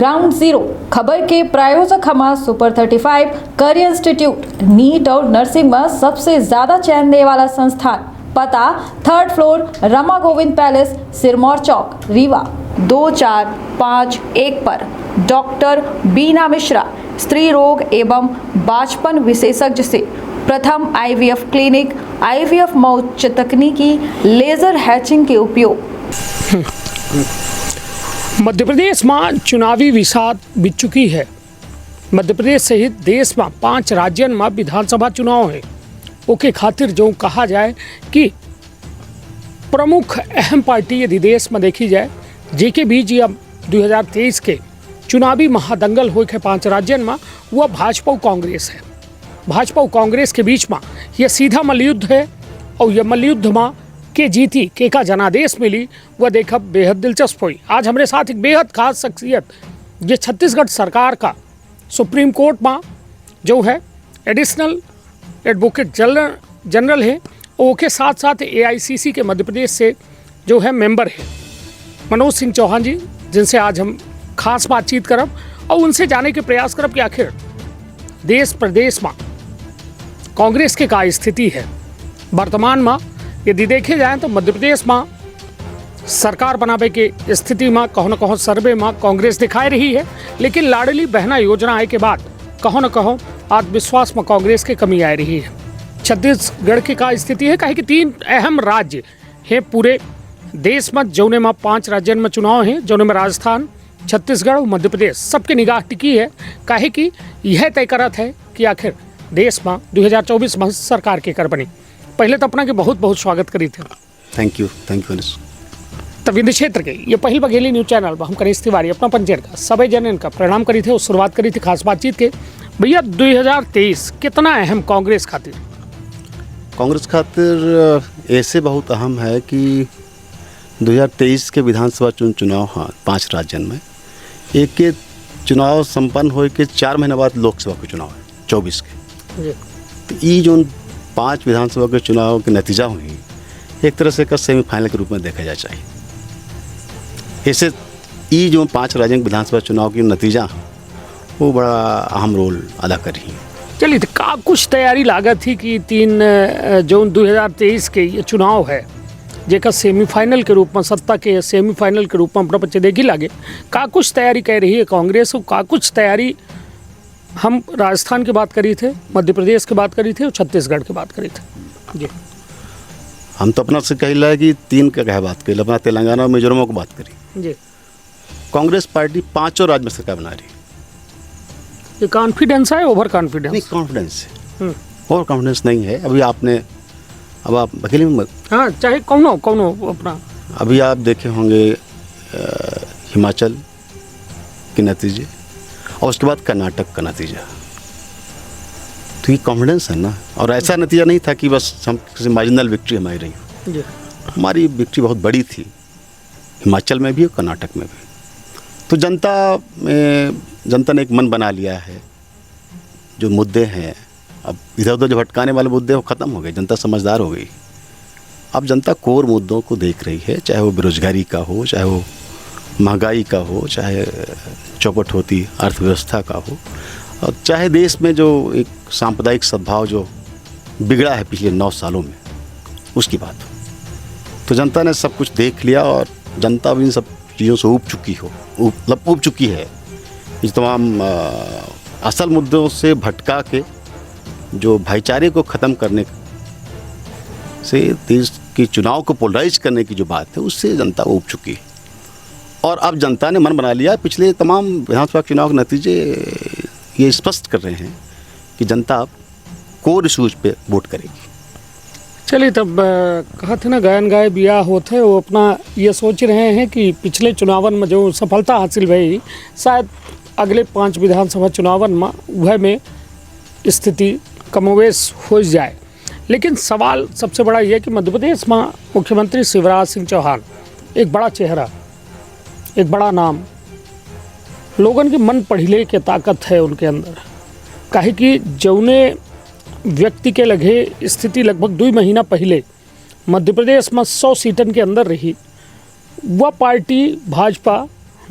Ground zero खबर के प्रायोजक हमारा सुपर 35 करियर इंस्टीट्यूट नीट और नर्सिंग में सबसे ज्यादा चयन देने वाला संस्थान। पता 3rd floor Rama Govind palace, Sirmaur Chowk, Rewa 2451 पर। डॉक्टर बीना मिश्रा, स्त्री रोग एवं बांझपन विशेषज्ञ से प्रथम IVF क्लिनिक, IVF में उच्च तकनीकी लेजर हैचिंग के उपयोग। मध्य प्रदेश में चुनावी विषाद बीत चुकी है। मध्य प्रदेश सहित देश में 5 राज्यों में विधानसभा चुनाव है। ओके खातिर जो कहा जाए कि प्रमुख अहम पार्टी यदि देश में देखी जाए जेके बीच अब 2023 के चुनावी महादंगल हो के 5 राज्यों में वह भाजपा और कांग्रेस है। भाजपा और कांग्रेस के बीच में यह सीधा मल्लयुद्ध है और यह मल्लयुद्ध में के जीती के का जनादेश मिली वह देखा बेहद दिलचस्प हुई। आज हमारे साथ एक बेहद खास शख्सियत ये छत्तीसगढ़ सरकार का सुप्रीम कोर्ट में जो है एडिशनल एडवोकेट जनरल है, वो के साथ साथ AICC के मध्य प्रदेश से जो है मेंबर है मनोज सिंह चौहान जी, जिनसे आज हम खास बातचीत करब और उनसे जाने के प्रयास करब कि आखिर देश प्रदेश में कांग्रेस के का स्थिति है। वर्तमान में यदि देखे जाए तो मध्य प्रदेश में सरकार बनावे के स्थिति में कहो न कहो सर्वे में कांग्रेस दिखाई रही है, लेकिन लाडली बहना योजना आए के बाद कहो न कहो आत्मविश्वास में कांग्रेस की कमी आ रही है। छत्तीसगढ़ की का स्थिति है कहे कि 3 अहम राज्य हैं पूरे देश में, जौने में 5 राज्यों में चुनाव हैं, जौने में राजस्थान, छत्तीसगढ़ और मध्य प्रदेश सबके निगाह टिकी है। कहे कि यह तय करत है कि आखिर देश में 2024 में सरकार के कर बनी। पहले तो अपना के बहुत बहुत स्वागत करी थे। थैंक यू तब विंध्य क्षेत्र के ये पहल बघेली न्यूज चैनल पर हम करीश तिवारी अपना पंचर का सभी जन का प्रणाम करी थे और शुरुआत करी थी खास बातचीत के। भैया 2023 कितना अहम कांग्रेस खातिर ऐसे बहुत अहम है कि 2023 के विधानसभा चुनाव, हाँ 5 राज्यों में एक के चुनाव संपन्न हो के 4 महीने बाद लोकसभा के चुनाव है 24 के। तो ये जो 5 विधानसभा के चुनाव के नतीजा हुई एक तरह से सेमीफाइनल के रूप में देखा जा चाहिए। ऐसे ये जो 5 राज्यों के विधानसभा चुनाव की नतीजा वो बड़ा अहम रोल अदा कर रही है। चलिए तो का कुछ तैयारी लागत थी कि 3 जून 2023 के ये चुनाव है जेका सेमीफाइनल के रूप में, सत्ता के सेमीफाइनल के रूप में अपना बच्चे देखी लागे। का कुछ तैयारी कर रही है कांग्रेस, का कुछ तैयारी हम राजस्थान की बात करी थे, मध्य प्रदेश की बात करी थे और छत्तीसगढ़ की बात करी थे जी। हम तो अपना से कही ला कि 3 का कहे बात करी, अपना तेलंगाना और मिजोरम की बात करी जी। कांग्रेस पार्टी 5 राज्य में सरकार बना रही है। ये कॉन्फिडेंस है, ओवर कॉन्फिडेंस? नहीं, कॉन्फिडेंस है, ओवर कॉन्फिडेंस नहीं है। अभी आपने अब आप बघेली में हाँ चाहे कौनो अपना अभी आप देखे होंगे हिमाचल के नतीजे और उसके बाद कर्नाटक का नतीजा। तो ये कॉन्फिडेंस है ना, और ऐसा नतीजा नहीं था कि बस हम किसी मार्जिनल विक्ट्री हमारी रही हो। हमारी विक्ट्री बहुत बड़ी थी हिमाचल में भी और कर्नाटक में भी। तो जनता ने एक मन बना लिया है। जो मुद्दे हैं अब इधर उधर जो भटकाने वाले मुद्दे वो ख़त्म हो गए, जनता समझदार हो गई। अब जनता कोर मुद्दों को देख रही है, चाहे वो बेरोजगारी का हो, चाहे वो महंगाई का हो, चाहे चौपट होती अर्थव्यवस्था का हो, और चाहे देश में जो एक सांप्रदायिक सद्भाव जो बिगड़ा है पिछले 9 सालों में उसकी बात हो। तो जनता ने सब कुछ देख लिया और जनता अब इन सब चीज़ों से ऊब चुकी है। इस तमाम असल मुद्दों से भटका के जो भाईचारे को ख़त्म करने से देश के चुनाव को पोलराइज करने की जो बात है उससे जनता ऊब चुकी है। और अब जनता ने मन बना लिया। पिछले तमाम विधानसभा चुनाव के नतीजे ये स्पष्ट कर रहे हैं कि जनता अब कोर इशूज पे वोट करेगी। चलिए तब कहा थे ना गायन गाय बिया होते वो अपना ये सोच रहे हैं कि पिछले चुनावन में जो सफलता हासिल भई शायद अगले 5 विधानसभा चुनावन में वह में स्थिति कमोवेश हो जाए। लेकिन सवाल सबसे बड़ा यह कि मध्य प्रदेश में मुख्यमंत्री शिवराज सिंह चौहान एक बड़ा चेहरा, एक बड़ा नाम, लोगों के मन पढ़िले के ताकत है उनके अंदर। काहे कि जौने व्यक्ति के लगे स्थिति लगभग 2 महीना पहले मध्य प्रदेश में 100 सीटन के अंदर रही, वह पार्टी भाजपा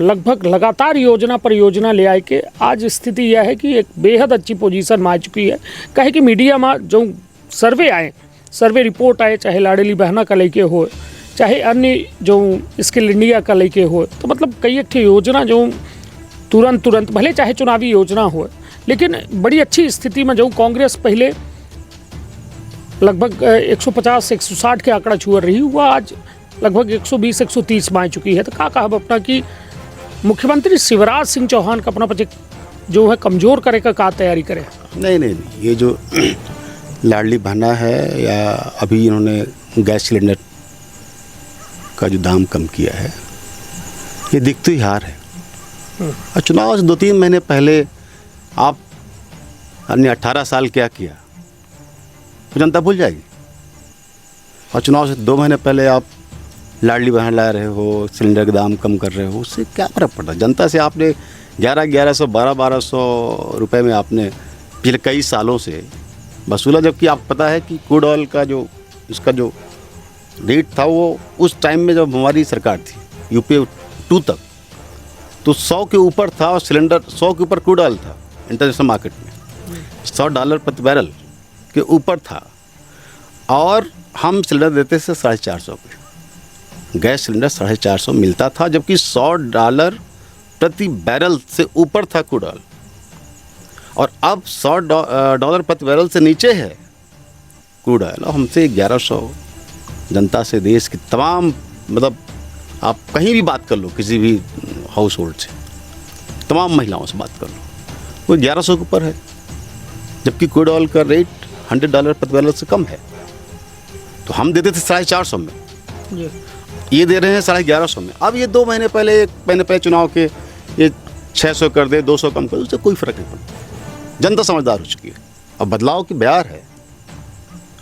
लगभग लगातार योजना पर योजना ले आए के आज स्थिति यह है कि एक बेहद अच्छी पोजीशन में आ चुकी है। कहे कि मीडिया में जो सर्वे रिपोर्ट आए, चाहे लाडली बहना का लेके हो, चाहे अन्य जो स्किल इंडिया का लेके हो, तो मतलब कई एक योजना जो तुरंत भले चाहे चुनावी योजना हो, लेकिन बड़ी अच्छी स्थिति में जो कांग्रेस पहले लगभग 150-160 के आंकड़ा छुआ रही, हुआ आज लगभग 120-130 में आ चुकी है। तो क्या कहा अपना कि मुख्यमंत्री शिवराज सिंह चौहान का अपना प्रोजेक्ट जो है कमज़ोर करे का तैयारी करे? नहीं, ये जो लाडली बहना है या अभी इन्होंने गैस सिलेंडर का जो दाम कम किया है, ये दिखती हार है। और चुनाव से 2-3 महीने पहले आप हमने 18 साल क्या किया तो जनता भूल जाएगी, और चुनाव से 2 महीने पहले आप लाडली बहन ला रहे हो, सिलेंडर का दाम कम कर रहे हो, उससे क्या फ़र्क पड़ता है? जनता से आपने 1100 1200 रुपये में आपने पिछले कई सालों से वसूला, जबकि आपको पता है कि क्रूड ऑयल का जो इसका जो रेट था वो उस टाइम में जब हमारी सरकार थी UPA 2 तक तो 100 के ऊपर था, और सिलेंडर 100 के ऊपर क्रूड ऑयल था इंटरनेशनल मार्केट में, $100 प्रति बैरल के ऊपर था, और हम सिलेंडर देते थे 450 पे। गैस सिलेंडर 450 मिलता था, जबकि $100 प्रति बैरल से ऊपर था क्रूड ऑयल, और अब $100 प्रति बैरल से नीचे है क्रूड ऑयल, और हमसे 1100 जनता से, देश की तमाम, मतलब आप कहीं भी बात कर लो, किसी भी हाउस होल्ड से, तमाम महिलाओं से बात कर लो, वो 1100 के ऊपर है, जबकि क्रूड ऑयल का रेट $100 प्रति बैरल से कम है। तो हम देते थे 450 में, ये दे रहे हैं 1150 में। अब ये 2 महीने पहले, 1 महीने पहले चुनाव के ये 600 कर दे, 200 कम कर दे, उससे कोई फ़र्क नहीं पड़ता। जनता समझदार हो चुकी है, अब बदलाव की बयार है।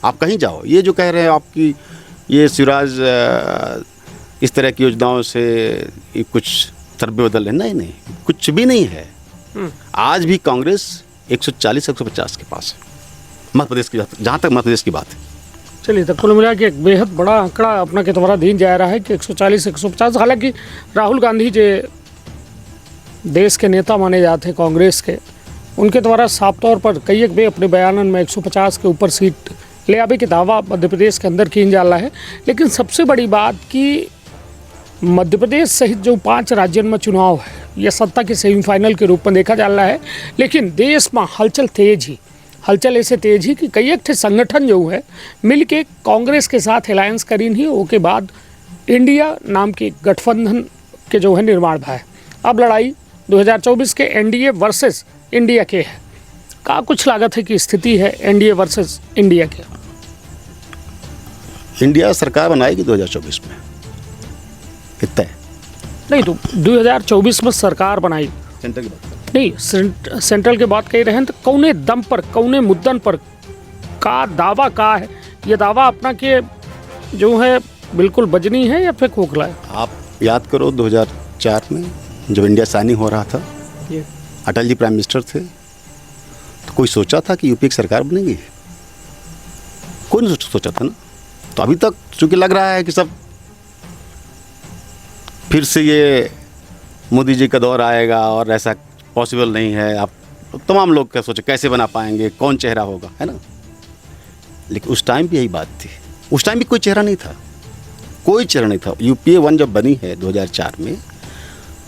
आप कहीं जाओ, ये जो कह रहे हैं आपकी ये शिवराज इस तरह की योजनाओं से ये कुछ तरबे बदल रहे, नहीं, कुछ भी नहीं है। आज भी कांग्रेस 140-150 के पास है मध्य प्रदेश की, जहाँ तक मध्य प्रदेश की बात है। चलिए, तो कुल मिला के एक बेहद बड़ा आंकड़ा अपना के द्वारा दिन जा रहा है कि 140-150। हालांकि राहुल गांधी जो देश के नेता माने जाते हैं कांग्रेस के, उनके द्वारा साफ तौर पर कई एक बे अपने बयान में 150 के ऊपर सीट ले आवे के दावा मध्य प्रदेश के अंदर किया जा रहा है। लेकिन सबसे बड़ी बात कि मध्य प्रदेश सहित जो 5 राज्यों में चुनाव है, यह सत्ता के सेमीफाइनल के रूप में देखा जा रहा है। लेकिन देश में हलचल ऐसे तेज ही कि कई एक संगठन जो है मिल के कांग्रेस के साथ अलायंस करीन ही, उसके बाद इंडिया नाम के गठबंधन के जो है निर्माण भा है। अब लड़ाई 2024 के NDA वर्सेस इंडिया के है। का कुछ लागत है कि स्थिति है NDA वर्सेस इंडिया के? इंडिया सरकार बनाएगी 2024 में, इतना है। नहीं, तो 2024 में सरकार बनाई, सेंटर की बात नहीं, सेंट्रल के बात कह रहे हैं, तो कौने दम पर, कौने मुद्दन पर का दावा का है? ये दावा अपना के जो है बिल्कुल बजनी है या फिर खोखला है? आप याद करो 2004 में जब इंडिया साइनिंग हो रहा था, अटल जी प्राइम मिनिस्टर थे, तो कोई सोचा था कि UPA की सरकार बनेगी? कोई नहीं सोचा था ना। तो अभी तक चूँकि लग रहा है कि सब फिर से ये मोदी जी का दौर आएगा और ऐसा पॉसिबल नहीं है। आप तमाम लोग क्या सोचे कैसे बना पाएंगे, कौन चेहरा होगा, है ना। लेकिन उस टाइम भी यही बात थी, उस टाइम भी कोई चेहरा नहीं था, कोई चेहरा नहीं था। UPA 1 जब बनी है 2004 में,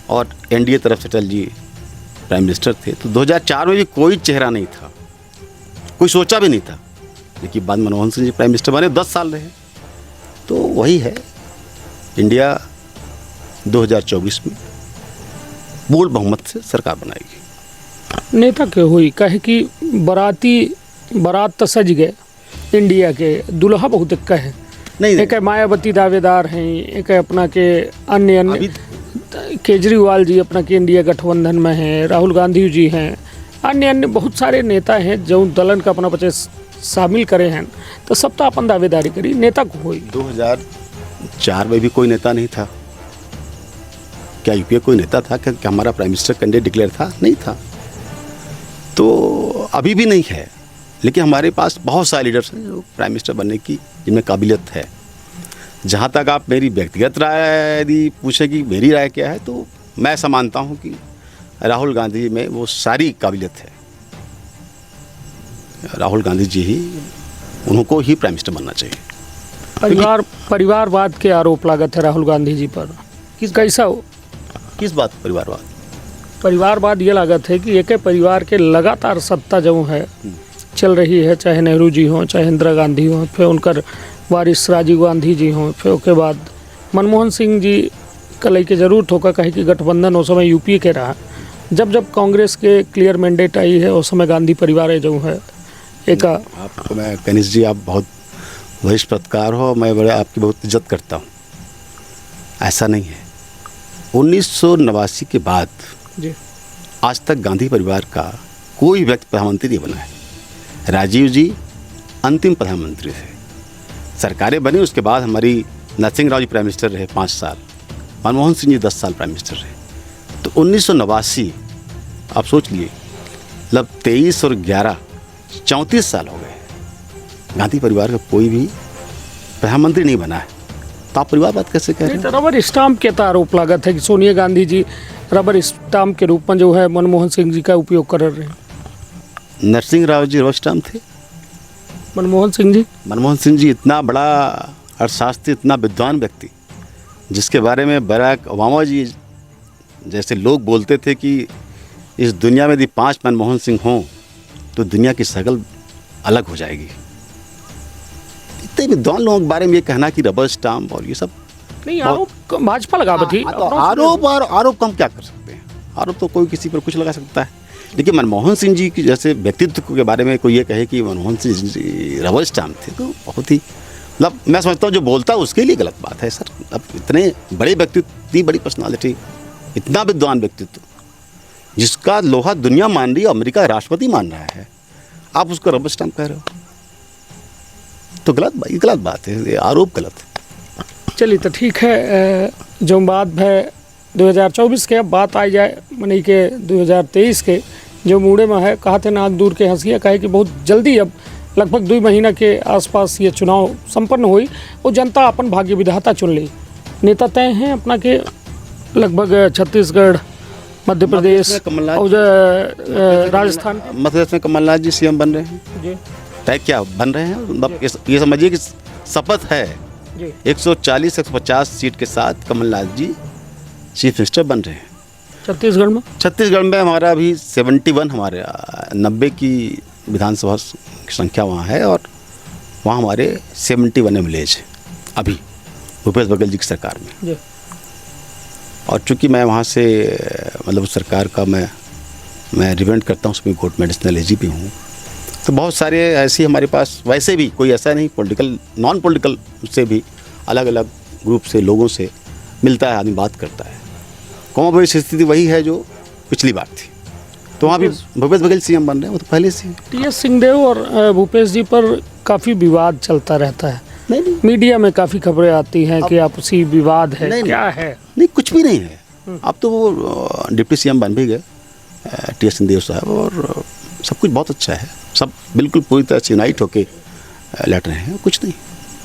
और NDA तरफ से अटल जी प्राइम मिनिस्टर थे, तो 2004 में भी कोई चेहरा नहीं था, कोई सोचा भी नहीं था। लेकिन बाद मनमोहन सिंह जी प्राइम मिनिस्टर बने, 10 साल रहे। तो वही है, इंडिया 2024 में पूर्ण बहुमत से सरकार बनाएगी। नेता के हुई कहे कि बारात तो सज गए, इंडिया के दुल्हा बहुत एक है, नहीं, एक मायावती दावेदार हैं, एक अपना के अन्य केजरीवाल जी अपना के इंडिया गठबंधन में हैं, राहुल गांधी जी हैं, अन्य बहुत सारे नेता हैं जो दलन का अपना बच्चे शामिल करे हैं। तो सब तो अपन दावेदारी करी, नेता को हुई। 2004 में भी कोई नेता नहीं था। क्या UPA कोई नेता था? क्या हमारा प्राइम मिनिस्टर कैंडिडेट डिक्लेयर था? नहीं था। तो अभी भी नहीं है। लेकिन हमारे पास बहुत सारे लीडर्स हैं जो प्राइम मिनिस्टर बनने की, जिनमें काबिलियत है। जहाँ तक आप मेरी व्यक्तिगत राय यदि पूछेगी, मेरी राय क्या है, तो मैं ऐसा मानता हूँ कि राहुल गांधी में वो सारी काबिलियत है। राहुल गांधी जी ही, उनको ही प्राइम मिनिस्टर बनना चाहिए। परिवारवाद के आरोप लागत है राहुल गांधी जी पर, कैसा हो? किस बात परिवारवाद? परिवारवाद ये लागत है कि एक ही परिवार के लगातार सत्ता जो है चल रही है, चाहे नेहरू जी हों, चाहे इंदिरा गांधी हों, फिर उनकर वारिस राजीव गांधी जी हों, फिर उसके बाद मनमोहन सिंह जी का लेके जरूर ठोका, कहे कि गठबंधन उस समय यूपी के रहा। जब जब कांग्रेस के क्लियर मैंडेट आई है उस समय गांधी परिवार जो है एक आपको मैं कनिष्ठ जी, आप बहुत वरिष्ठ पत्रकार हो, मैं बड़े आपकी बहुत इज्जत करता हूँ। ऐसा नहीं है। 1989 के बाद जी आज तक गांधी परिवार का कोई व्यक्ति प्रधानमंत्री नहीं बना है। राजीव जी अंतिम प्रधानमंत्री थे। सरकारें बनी, उसके बाद हमारी नरसिंह राव जी प्राइम मिनिस्टर रहे 5 साल, मनमोहन सिंह जी 10 साल प्राइम मिनिस्टर रहे। तो 1989 आप सोच लिए, मतलब 23 और 11 34 साल हो गए, गांधी परिवार का कोई भी प्रधानमंत्री नहीं बना है। तो आप परिवार बात कैसे कह रहे हैं? रबर स्टाम्प के आरोप लागत है कि सोनिया गांधी जी रबर स्टाम्प के रूप में जो है मनमोहन सिंह जी का उपयोग कर रहे हैं। नरसिंह राव जी रबर स्टाम्प थे। मनमोहन सिंह जी इतना बड़ा अर्थशास्त्री, इतना विद्वान व्यक्ति, जिसके बारे में बराक ओबामा जी जैसे लोग बोलते थे कि इस दुनिया में यदि 5 मनमोहन सिंह हों तो दुनिया की शक्ल अलग हो जाएगी। इतने विद्वान लोगों के बारे में ये कहना कि रबर स्टाम्प और ये सब नहीं, आरोप भाजपा लगा थी। तो आरोप हम क्या कर सकते हैं? आरोप तो कोई किसी पर कुछ लगा सकता है, लेकिन मनमोहन सिंह जी की जैसे व्यक्तित्व के बारे में कोई ये कहे कि मनमोहन सिंह जी रबर स्टाम्प थे, तो बहुत ही, मतलब मैं समझता हूँ जो बोलता है उसके लिए गलत बात है सर। अब इतने बड़े व्यक्तित्व, इतनी बड़ी पर्सनालिटी, इतना विद्वान व्यक्तित्व, जिसका लोहा दुनिया मान रही है, अमेरिका राष्ट्रपति मान रहा है, आप उसको रबर स्टाम्प कह रहे हो, तो गलत बात है, ये आरोप गलत है। चलिए तो ठीक है, जो बात है 2024 के, अब बात आ जाए मनी के 2023 के, जो मूडे में है, कहा थे नाक दूर के हंसिया, कहे कि बहुत जल्दी अब लगभग 2 महीना के आसपास ये चुनाव संपन्न हुई और जनता अपन भाग्य विधाता चुन ली। नेता तय हैं अपना के लगभग छत्तीसगढ़, मध्य प्रदेश और राजस्थान। मध्य प्रदेश में कमलनाथ जी सीएम बन रहे हैं जी। तय क्या बन रहे हैं, मतलब ये समझिए कि शपथ है जी। 140-150 सीट के साथ कमलनाथ जी चीफ मिनिस्टर बन रहे हैं। छत्तीसगढ़ में हमारा अभी 71, हमारे 90 की विधानसभा की संख्या वहाँ है, और वहाँ हमारे 71 विलेज है अभी भूपेश बघेल जी की सरकार में जी। और चूँकि मैं वहाँ से मतलब उस सरकार का मैं रिप्रेजेंट करता हूँ, उसमें कोर्ट मेडिसिनल एजी भी हूँ, तो बहुत सारे ऐसी हमारे पास, वैसे भी कोई ऐसा नहीं, पॉलिटिकल नॉन पॉलिटिकल से भी अलग अलग ग्रुप से लोगों से मिलता है, आदमी बात करता है। कौन स्थिति वही है जो पिछली बार थी, तो वहाँ भी भूपेश बघेल सीएम बन रहे हैं, वो तो पहले से। टीएस सिंहदेव और भूपेश जी पर काफ़ी विवाद चलता रहता है। नहीं, मीडिया में काफ़ी खबरें आती हैं कि आपसी विवाद है, क्या है? नहीं, कुछ भी नहीं है। अब तो वो डिप्टी सीएम बन भी गए टीएस सिंहदेव साहब, और सब कुछ बहुत अच्छा है, सब बिल्कुल पूरी तरह से यूनाइट होके लड़ रहे हैं, कुछ नहीं।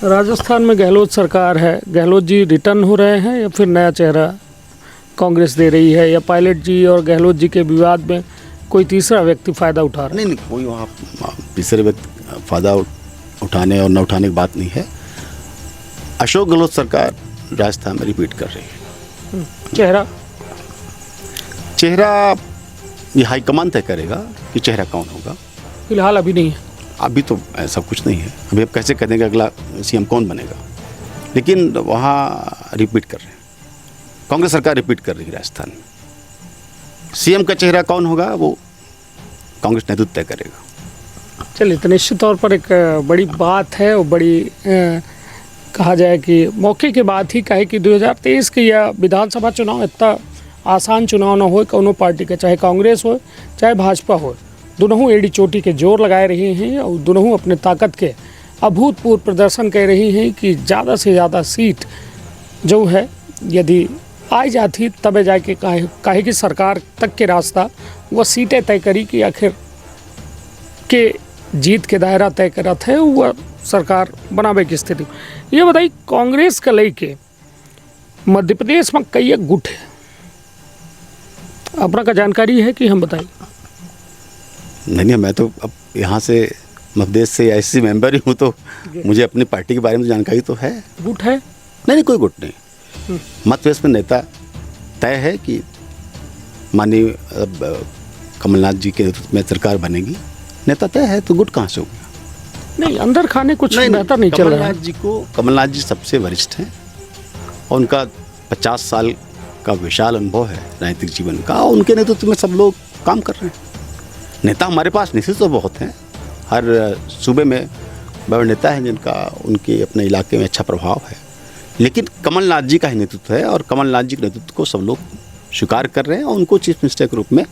राजस्थान में गहलोत सरकार है, गहलोत जी रिटर्न हो रहे हैं या फिर नया चेहरा कांग्रेस दे रही है, या पायलट जी और गहलोत जी के विवाद में कोई तीसरा व्यक्ति फ़ायदा उठा रहा है? नहीं, कोई वहाँ तीसरे व्यक्ति फ़ायदा उठाने और न उठाने की बात नहीं है। अशोक गहलोत सरकार राजस्थान में रिपीट कर रही है। चेहरा ये हाईकमान तय करेगा कि चेहरा कौन होगा, फिलहाल अभी नहीं है। अभी तो ऐसा कुछ नहीं है, अभी आप कैसे कह देंगे अगला सीएम कौन बनेगा, लेकिन वहाँ रिपीट कर रहे हैं, कांग्रेस सरकार रिपीट कर रही है राजस्थान में। सीएम का चेहरा कौन होगा वो कांग्रेस नेतृत्व तय करेगा। चलिए, तो निश्चित तौर पर एक बड़ी बात है और बड़ी कहा जाए कि मौके की बात ही कहे कि 2023 के या विधानसभा चुनाव इतना आसान चुनाव ना हो कोनो पार्टी का, चाहे कांग्रेस हो चाहे भाजपा हो, दोनों एड़ी चोटी के जोर लगाए रही हैं और दोनों अपने ताकत के अभूतपूर्व प्रदर्शन कर रही हैं कि ज़्यादा से ज़्यादा सीट जो है यदि आई जाती तब जाके काहे की सरकार तक के रास्ता वह सीटें तय करी कि आखिर के जीत के दायरा तय करत है वह सरकार बनावे की स्थिति। ये बताइए, कांग्रेस का लेके मध्य प्रदेश में कई गुट है, अपना का जानकारी है कि हम बताएं? नहीं, मैं तो अब यहाँ से मध्य प्रदेश से ऐसी मेंबर ही हूँ, तो मुझे अपनी पार्टी के बारे में जानकारी तो है। गुट है? नहीं, कोई गुट नहीं। मध्य प्रदेश में नेता तय है कि माननीय कमलनाथ जी के नेतृत्व में सरकार बनेगी, नेता तय है, तो गुट कहाँ से हो गया? नहीं, अंदर खाने कुछ बेहतर नहीं चल रहा है। कमलनाथ जी सबसे वरिष्ठ हैं और उनका 50 साल का विशाल अनुभव है राजनीतिक जीवन का, और उनके नेतृत्व में सब लोग काम कर रहे हैं। नेता हमारे पास निश्चित तो बहुत हैं, हर सूबे में बड़े नेता हैं जिनका उनके अपने इलाके में अच्छा प्रभाव है, लेकिन कमलनाथ जी का ही नेतृत्व है और कमलनाथ जी के नेतृत्व को सब लोग स्वीकार कर रहे हैं और उनको चीफ मिनिस्टर के रूप में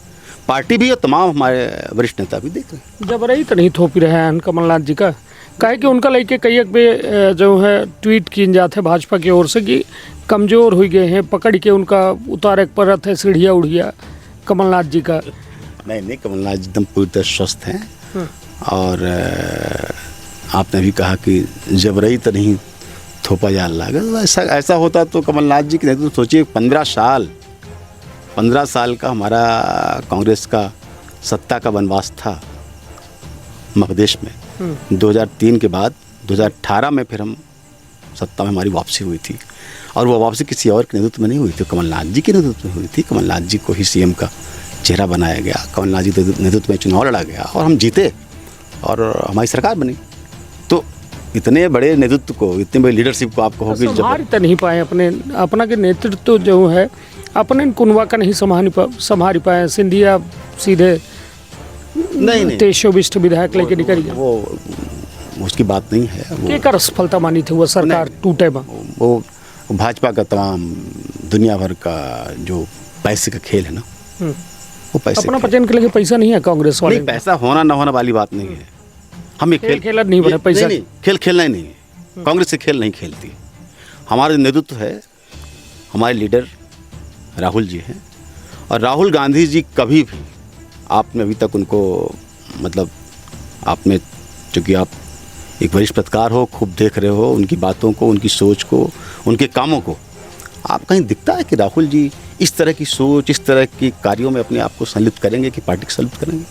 पार्टी भी और तमाम हमारे वरिष्ठ नेता भी देख रहे हैं। जबरई तो नहीं थोपी रहे हैं कमलनाथ जी का, काहे कि उनका लेके कई एक पे जो है ट्वीट किए जाते हैं भाजपा की ओर से कि कमज़ोर हो गए हैं, पकड़ के उनका उतारे परत है सीढ़िया उड़िया कमलनाथ जी का। नहीं, कमलनाथ जी एकदम पूरी तरह स्वस्थ हैं और आपने भी कहा कि जबरई तो नहीं थोपा जा लगा। ऐसा होता तो कमलनाथ जी के नेतृत्व सोचिए 15 साल का हमारा कांग्रेस का सत्ता का वनवास था मध्य प्रदेश में। 2003 के बाद 2018 में फिर हम सत्ता में हमारी वापसी हुई थी, और वो वापसी किसी और के नेतृत्व में नहीं हुई थी, कमलनाथ जी के नेतृत्व में हुई थी। कमलनाथ जी को ही सीएम का चेहरा बनाया गया, कमलनाथ जी के नेतृत्व में चुनाव लड़ा गया और हम जीते और हमारी सरकार बनी। तो इतने बड़े नेतृत्व को, इतने बड़ी लीडरशिप को आप कहोगे संभाल तो नहीं पाए अपना के नेतृत्व जो है अपने कुनवा का नहीं संभाल पाए। सिंधिया सीधे नहीं 23 विधायक लेके निकल गया। वो उसकी बात नहीं है। वो कर असफलता मानी थी वो सरकार टूटे में। वो भाजपा का तमाम दुनिया भर का जो पैसे का खेल है ना, वो पैसे अपना पचन के लिए पैसा नहीं है कांग्रेस वाले। नहीं, पैसा होना ना होना वाली बात नहीं है। हम ये खेल नहीं बने पैसा नहीं, खेल खेलना ही नहीं है। कांग्रेस से खेल नहीं खेलती। हमारा जो नेतृत्व है, हमारे लीडर राहुल जी हैं, और राहुल गांधी जी कभी भी, आपने अभी तक उनको मतलब आपने, चूँकि आप एक वरिष्ठ पत्रकार हो, खूब देख रहे हो उनकी बातों को, उनकी सोच को, उनके कामों को, आप कहीं दिखता है कि राहुल जी इस तरह की सोच, इस तरह की कार्यों में अपने आप को संलिप्त करेंगे कि पार्टी को संलिप्त करेंगे?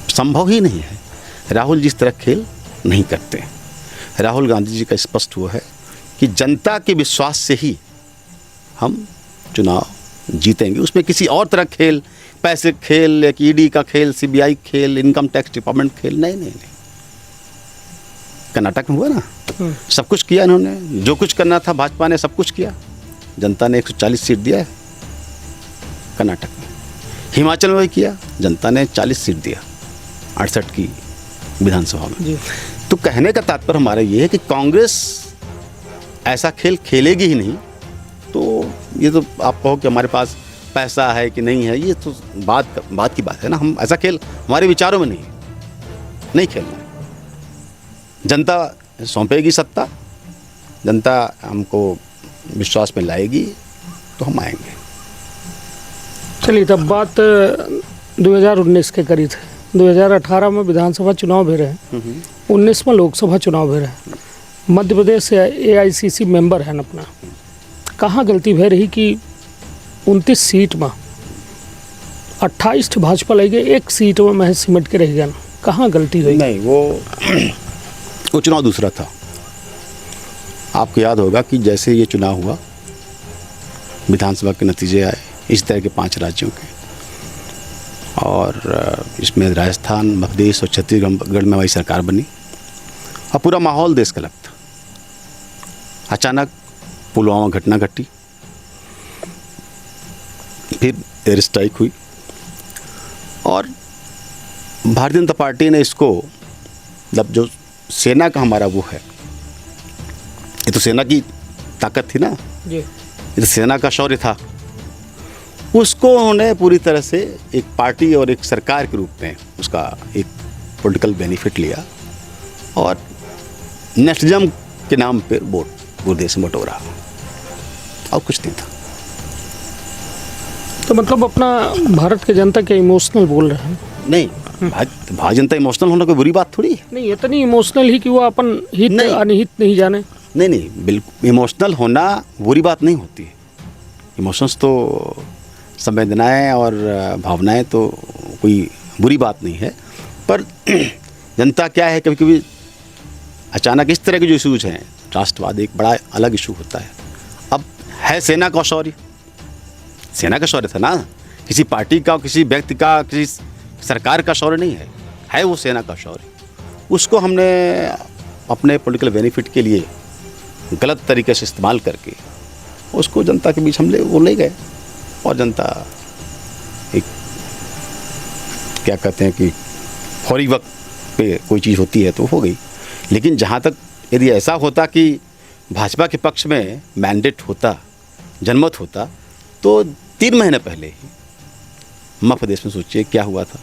संभव ही नहीं है। राहुल जी इस तरह खेल नहीं करते। राहुल गांधी जी का स्पष्ट हुआ है कि जनता के विश्वास से ही हम चुनाव जीतेंगे। उसमें किसी और तरह खेल, पैसे खेल, एक ईडी का खेल, सीबीआई खेल, इनकम टैक्स डिपार्टमेंट खेल, नहीं। कर्नाटक में हुआ ना, सब कुछ किया इन्होंने, जो कुछ करना था भाजपा ने सब कुछ किया। जनता ने 140 सीट दिया है कर्नाटक में। हिमाचल में भी किया, जनता ने 40 सीट दिया 68 की विधानसभा में। तो कहने का तात्पर्य हमारा ये है कि कांग्रेस ऐसा खेल खेलेगी ही नहीं। तो ये तो आप कहो कि हमारे पास पैसा है कि नहीं है, ये तो बात की बात है ना। हम ऐसा खेल हमारे विचारों में नहीं खेलना है। जनता सौंपेगी सत्ता, जनता हमको विश्वास में लाएगी तो हम आएंगे। चलिए, तब बात 2019 के करीब है। 2018 में विधानसभा चुनाव भी रहे, 19 में लोकसभा चुनाव भी रहे। मध्य प्रदेश से AICC मेंबर हैं अपना, कहाँ गलती भय रही कि 29 सीट में 28 भाजपा ले गए, एक सीट में महज सिमट के रह गया ना, कहाँ गलती हुई? नहीं, वो चुनाव दूसरा था। आपको याद होगा कि जैसे ये चुनाव हुआ, विधानसभा के नतीजे आए इस तरह के 5 राज्यों के, और इसमें राजस्थान, मध्य प्रदेश और छत्तीसगढ़ में वही सरकार बनी और पूरा माहौल देश का अलग था। अचानक पुलवामा घटना घटी, फिर एयर स्ट्राइक हुई, और भारतीय जनता पार्टी ने इसको, मतलब जो सेना का हमारा वो है, ये तो सेना की ताकत थी ना, ये तो सेना का शौर्य था, उसको उन्होंने पूरी तरह से एक पार्टी और एक सरकार के रूप में उसका एक पॉलिटिकल बेनिफिट लिया और नेशनलिज्म के नाम पे वोट पूरे देश में बटोरा, और कुछ नहीं था। तो मतलब अपना भारत के जनता के इमोशनल बोल रहे हैं? नहीं, भारतीय जनता इमोशनल होना कोई बुरी बात थोड़ी है। नहीं, इतनी इमोशनल ही कि वो अपन हित अनहित नहीं जाने। नहीं, बिल्कुल इमोशनल होना बुरी बात नहीं होती है। इमोशंस तो संवेदनाएं और भावनाएं तो कोई बुरी बात नहीं है, पर जनता क्या है, कभी कभी अचानक इस तरह के जो इशूज़ हैं, राष्ट्रवाद एक बड़ा अलग इशू होता है। अब है सेना का शौर्य, सेना का शौर्य था ना, किसी पार्टी का, किसी व्यक्ति का, किसी सरकार का शौर्य नहीं है वो सेना का शौर्य। उसको हमने अपने पॉलिटिकल बेनिफिट के लिए गलत तरीके से इस्तेमाल करके उसको जनता के बीच हम ले गए, और जनता एक क्या कहते हैं कि फौरी वक्त पे कोई चीज़ होती है तो हो गई। लेकिन जहाँ तक यदि ऐसा होता कि भाजपा के पक्ष में मैंडेट होता, जनमत होता, तो 3 महीने पहले ही मध्य प्रदेश में सोचिए क्या हुआ था,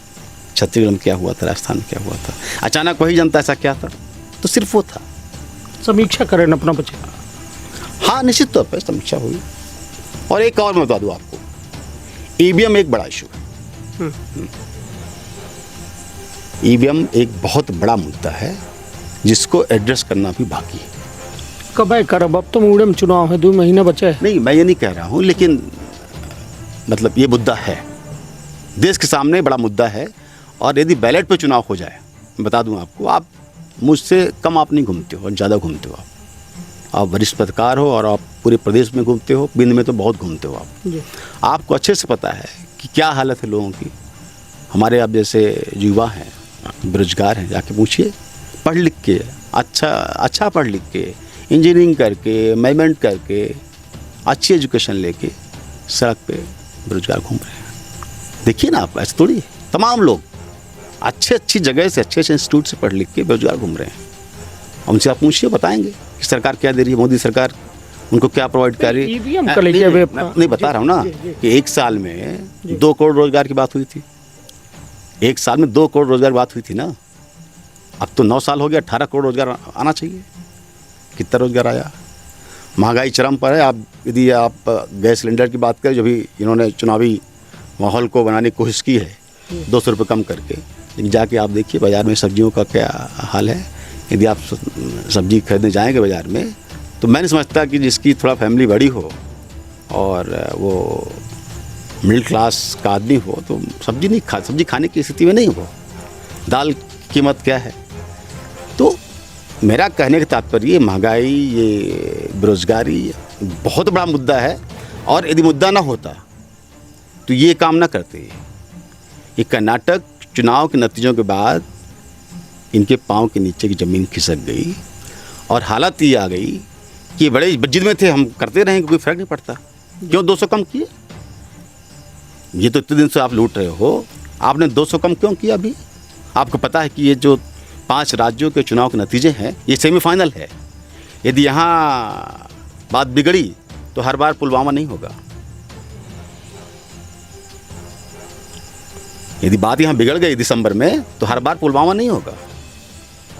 छत्तीसगढ़ में क्या हुआ था, राजस्थान में क्या हुआ था। अचानक वही जनता ऐसा क्या था, तो सिर्फ वो था। समीक्षा करें अपना बचे। हाँ, निश्चित तौर पर समीक्षा हुई। और एक और मैं बता दूँ आपको, ईवीएम एक बड़ा इशू है। ईवीएम एक बहुत बड़ा मुद्दा है जिसको एड्रेस करना भी बाकी है। कब है करब, अब तो मुड़े में चुनाव है, 2 महीने बचे हैं। नहीं, मैं ये नहीं कह रहा हूँ, लेकिन मतलब ये मुद्दा है, देश के सामने बड़ा मुद्दा है। और यदि बैलेट पे चुनाव हो जाए, मैं बता दूं आपको, आप मुझसे कम आप नहीं घूमते हो और ज़्यादा घूमते हो। आप वरिष्ठ पत्रकार हो और आप पूरे प्रदेश में घूमते हो, बिंद में तो बहुत घूमते हो आप। आपको अच्छे से पता है कि क्या हालत है लोगों की। हमारे आप जैसे युवा हैं, बेरोजगार हैं, जाके पूछिए, पढ़ लिख के, अच्छा पढ़ लिख के, इंजीनियरिंग करके, मैनेजमेंट करके, अच्छी एजुकेशन लेके सड़क पे बेरोजगार घूम रहे हैं। देखिए ना आप, ऐसे थोड़ी है, तमाम लोग अच्छी जगह से, अच्छे इंस्टीट्यूट से पढ़ लिख के बेरोजगार घूम रहे हैं। उनसे आप पूछिए, बताएंगे कि सरकार क्या दे रही है, मोदी सरकार उनको क्या प्रोवाइड कर रही है। ईवीएम नहीं, बता रहा हूँ ना कि 1 साल में 2 करोड़ रोजगार की बात हुई थी। 1 साल में 2 करोड़ रोजगार बात हुई थी ना। अब तो 9 साल हो गया, 18 करोड़ रोजगार आना चाहिए। कितना रोजगार आया? महंगाई चरम पर है। आप यदि आप गैस सिलेंडर की बात करें, जो भी इन्होंने चुनावी माहौल को बनाने की कोशिश की है 200 रुपये कम करके, लेकिन जाके आप देखिए बाज़ार में सब्जियों का क्या हाल है। यदि आप सब्जी खरीदने जाएंगे बाज़ार में, तो मैं नहीं समझता कि जिसकी थोड़ा फैमिली बड़ी हो और वो मिडिल क्लास का आदमी हो तो सब्जी खाने की स्थिति में नहीं हो। दाल की कीमत क्या है? तो मेरा कहने का तात्पर्य, महंगाई, ये बेरोजगारी बहुत बड़ा मुद्दा है। और यदि मुद्दा ना होता तो ये काम ना करते। ये कर्नाटक चुनाव के नतीजों के बाद इनके पाँव के नीचे की ज़मीन खिसक गई और हालत ये आ गई कि बड़े जिद में थे, हम करते रहेंगे, कोई फर्क नहीं पड़ता। क्यों 200 कम किए? ये तो इतने दिन से आप लूट रहे हो, आपने 200 कम क्यों किया? अभी आपको पता है कि ये जो 5 राज्यों के चुनाव के नतीजे हैं, ये सेमीफाइनल है। यदि यहाँ बात बिगड़ी तो हर बार पुलवामा नहीं होगा। यदि बात यहाँ बिगड़ गई दिसंबर में तो हर बार पुलवामा नहीं होगा।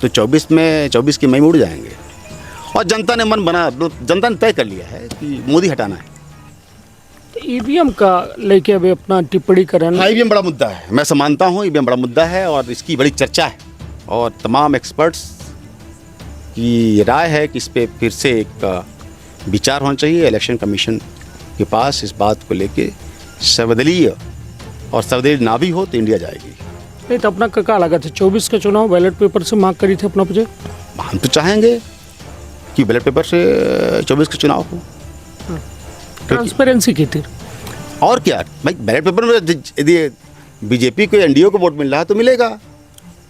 तो 24 की मई में उड़ जाएंगे। और जनता ने जनता ने तय कर लिया है कि मोदी हटाना है। ईवीएम का लेके अभी अपना टिप्पणी करें। हाँ, ईवीएम बड़ा मुद्दा है, मैं मानता हूँ ईवीएम बड़ा मुद्दा है और इसकी बड़ी चर्चा है। और तमाम एक्सपर्ट्स की राय है कि इस पर फिर से एक विचार होना चाहिए इलेक्शन कमीशन के पास इस बात को लेके। सर्वदलीय और सर्वदलीय ना भी हो तो इंडिया जाएगी। नहीं तो अपना क्या लगा था 24 का चुनाव बैलेट पेपर से मांग करी थी अपना मुझे। हम तो चाहेंगे कि बैलेट पेपर से 24 का चुनाव हो, ट्रांसपेरेंसी की थी। और क्या भाई, बैलेट पेपर में यदि बीजेपी को एनडीए को वोट मिल रहा है तो मिलेगा,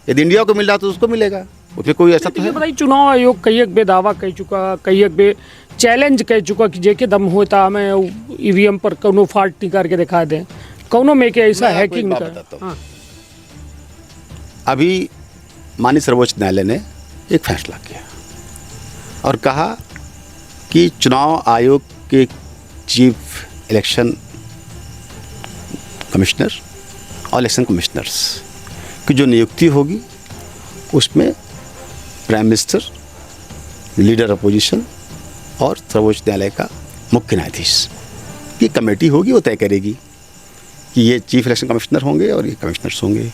यदि इंडिया को मिल रहा है तो उसको मिलेगा। उसमें कोई ऐसा तो है बताइए, चुनाव आयोग कई एक बे दावा कह चुका, कई एक बे चैलेंज कह चुका कि जेके दम होता हमें ईवीएम पर कोनो फॉल्ट नहीं करके दिखा दें, कौनों में क्या ऐसा हैकिंग का। अभी माननीय सर्वोच्च न्यायालय ने एक फैसला किया और कहा कि चुनाव आयोग के चीफ इलेक्शन कमिश्नर और इलेक्शन कमिश्नर्स की जो नियुक्ति होगी उसमें प्राइम मिनिस्टर, लीडर अपोजिशन और सर्वोच्च न्यायालय का मुख्य न्यायाधीश की कमेटी होगी, वो तय करेगी कि ये चीफ इलेक्शन कमिश्नर होंगे और ये कमिश्नर्स होंगे।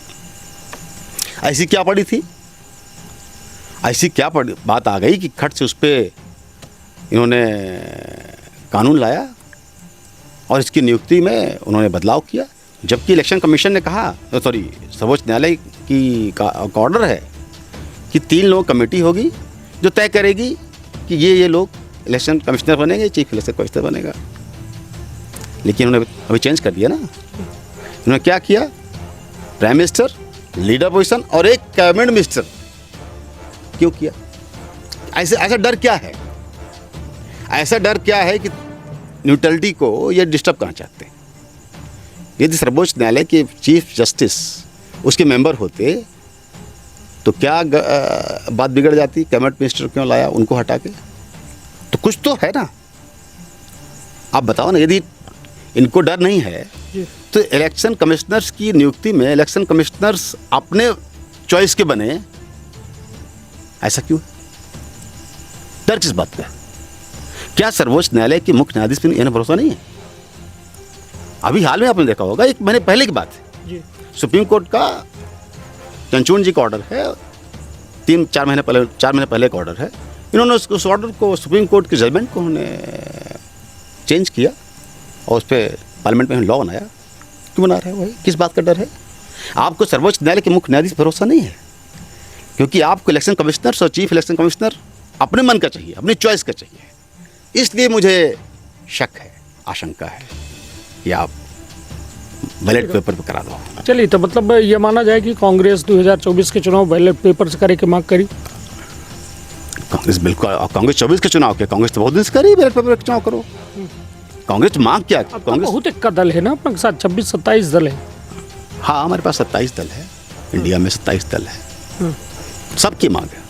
ऐसी क्या पड़ी थी, ऐसी क्या बात आ गई कि खट से उस पर इन्होंने कानून लाया और इसकी नियुक्ति में उन्होंने बदलाव किया, जबकि इलेक्शन कमीशन ने कहा, सर्वोच्च न्यायालय की का ऑर्डर है कि 3 लोगों कमेटी होगी जो तय करेगी कि ये लोग इलेक्शन कमिश्नर बनेंगे, चीफ इलेक्शन कमिश्नर बनेगा। लेकिन उन्होंने अभी चेंज कर दिया ना। उन्होंने क्या किया, प्राइम मिनिस्टर, लीडर पोजीशन और एक कैबिनेट मिनिस्टर। क्यों किया? ऐसा डर क्या है? ऐसा डर क्या है कि न्यूट्रलिटी को ये डिस्टर्ब करना चाहते हैं। यदि सर्वोच्च न्यायालय के चीफ जस्टिस उसके मेंबर होते तो क्या बात बिगड़ जाती? कैबिनेट मिनिस्टर क्यों लाया उनको हटा के? तो कुछ तो है ना। आप बताओ ना, यदि इनको डर नहीं है तो इलेक्शन कमिश्नर्स की नियुक्ति में इलेक्शन कमिश्नर्स अपने चॉइस के बने, ऐसा क्यों? डर किस बात का? क्या सर्वोच्च न्यायालय के मुख्य न्यायाधीश पर इन्हें भरोसा नहीं है? अभी हाल में आपने देखा होगा, 1 महीने पहले की बात है, सुप्रीम कोर्ट का चंचूड़ जी का ऑर्डर है, 4 महीने पहले का ऑर्डर है। इन्होंने उस ऑर्डर को, सुप्रीम कोर्ट के जजमेंट को उन्होंने चेंज किया और उस पर पार्लियामेंट में लॉ बनाया। क्यों बना रहे हैं? वही किस बात का डर है? आपको सर्वोच्च न्यायालय के मुख्य न्यायाधीश भरोसा नहीं है, क्योंकि आपको इलेक्शन कमिश्नर और चीफ इलेक्शन कमिश्नर अपने मन का चाहिए, अपनी चॉइस का चाहिए। इसलिए मुझे शक है, आशंका है कि आप बैलेट पेपर पर करा दो। चलिए, तो मतलब ये माना जाए कि कांग्रेस 2024 के चुनाव बैलेट पेपर से करे की मांग करी। कांग्रेस बिल्कुल, कांग्रेस 24 के चुनाव के, कांग्रेस तो बहुत दिन से करी बैलेट पेपर का चुनाव करो। कांग्रेस मांग क्या? कांग्रेस बहुत एक का दल है ना अपने के साथ, 26-27 दल है। हाँ, हमारे पास 27 दल है, इंडिया में 27 दल है। सबकी मांग है,